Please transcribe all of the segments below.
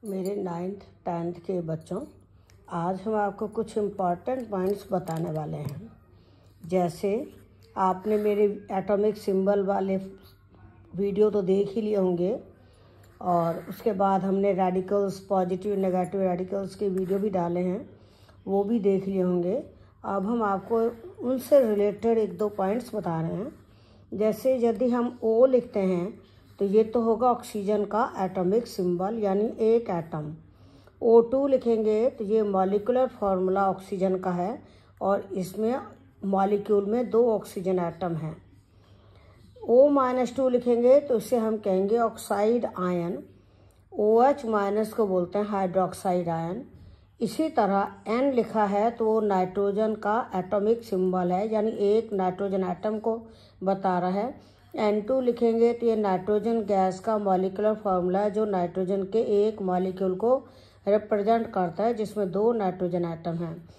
मेरे 9th 10th के बच्चों, आज हम आपको कुछ इम्पॉर्टेंट पॉइंट्स बताने वाले हैं। जैसे आपने मेरे एटॉमिक सिंबल वाले वीडियो तो देख ही लिए होंगे, और उसके बाद हमने रेडिकल्स, पॉजिटिव नेगेटिव रेडिकल्स के वीडियो भी डाले हैं, वो भी देख लिए होंगे। अब हम आपको उनसे रिलेटेड एक दो पॉइंट्स बता रहे हैं। जैसे यदि हम O लिखते हैं तो ये तो होगा ऑक्सीजन का एटॉमिक सिंबल, यानी एक एटम। O2 लिखेंगे तो ये मॉलिक्यूलर फार्मूला ऑक्सीजन का है, और इसमें मॉलिक्यूल में 2 ऑक्सीजन एटम हैं। O-2 लिखेंगे तो इसे हम कहेंगे ऑक्साइड आयन। OH- को बोलते हैं हाइड्रोक्साइड आयन। इसी तरह N लिखा है तो वो नाइट्रोजन का एटॉमिक सिंबल है, यानी एक नाइट्रोजन एटम को बता रहा है। N2 लिखेंगे तो ये नाइट्रोजन गैस का मॉलिक्यूलर फार्मूला है, जो नाइट्रोजन के एक मॉलिक्यूल को रिप्रेजेंट करता है, जिसमें 2 नाइट्रोजन एटम हैं।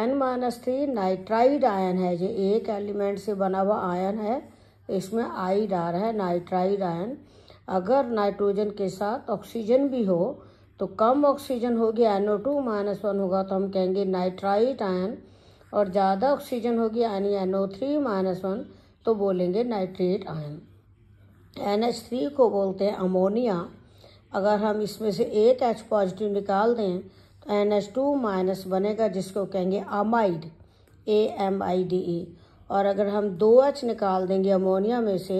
N-3 नाइट्राइड आयन है, ये एक एलिमेंट से बना हुआ आयन है, इसमें आइड आ रहा है, नाइट्राइड आयन। अगर नाइट्रोजन के साथ ऑक्सीजन भी हो तो कम ऑक्सीजन होगी, NO2-1 होगा तो हम कहेंगे नाइट्राइड आयन, और ज़्यादा ऑक्सीजन होगी यानी NO3-1 तो बोलेंगे नाइट्रेट आयन। NH3 को बोलते हैं अमोनिया। अगर हम इसमें से एक H पॉजिटिव निकाल दें तो NH2- बनेगा, जिसको कहेंगे अमाइड, AMIDE। और अगर हम 2H निकाल देंगे अमोनिया में से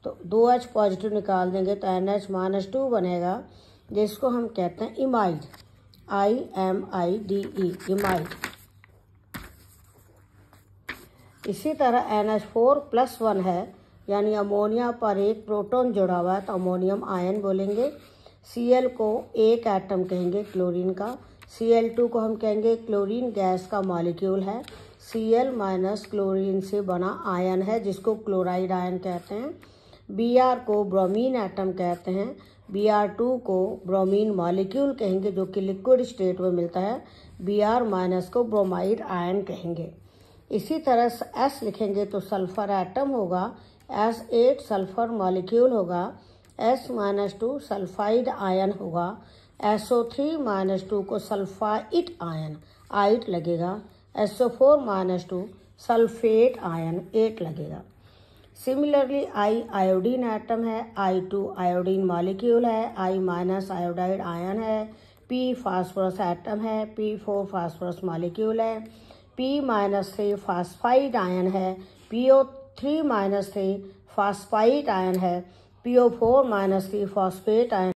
तो 2H पॉजिटिव निकाल देंगे तो NH-2 बनेगा, जिसको हम कहते हैं इमाइड, IMIDE, इमाइड। इसी तरह NH4+1 है, यानी अमोनिया पर एक प्रोटॉन जुड़ा हुआ है तो अमोनियम आयन बोलेंगे। Cl को एक एटम कहेंगे क्लोरीन का। Cl2 को हम कहेंगे क्लोरीन गैस का मॉलिक्यूल है। Cl- क्लोरीन से बना आयन है, जिसको क्लोराइड आयन कहते हैं। Br को ब्रोमीन एटम कहते हैं। Br2 को ब्रोमीन मॉलिक्यूल कहेंगे, जो कि लिक्विड स्टेट में मिलता है। Br- को ब्रोमाइड आयन कहेंगे। इसी तरह S लिखेंगे तो सल्फर एटम होगा, S8 सल्फर मॉलिक्यूल होगा। S-2 सल्फाइड आयन होगा। SO3- को सल्फाइट आयन, आइट लगेगा। SO4- सल्फेट आयन, एट लगेगा। सिमिलरली I आयोडीन एटम है, I2 आयोडीन मॉलिक्यूल है, I- आयोडाइड आयन है। P फास्फोरस एटम है, P4 फास्फोरस मॉलिक्यूल है। P-3 फास्फाइड आयन है, PO3- फास्फाइट आयन है। PO4- phosphate ion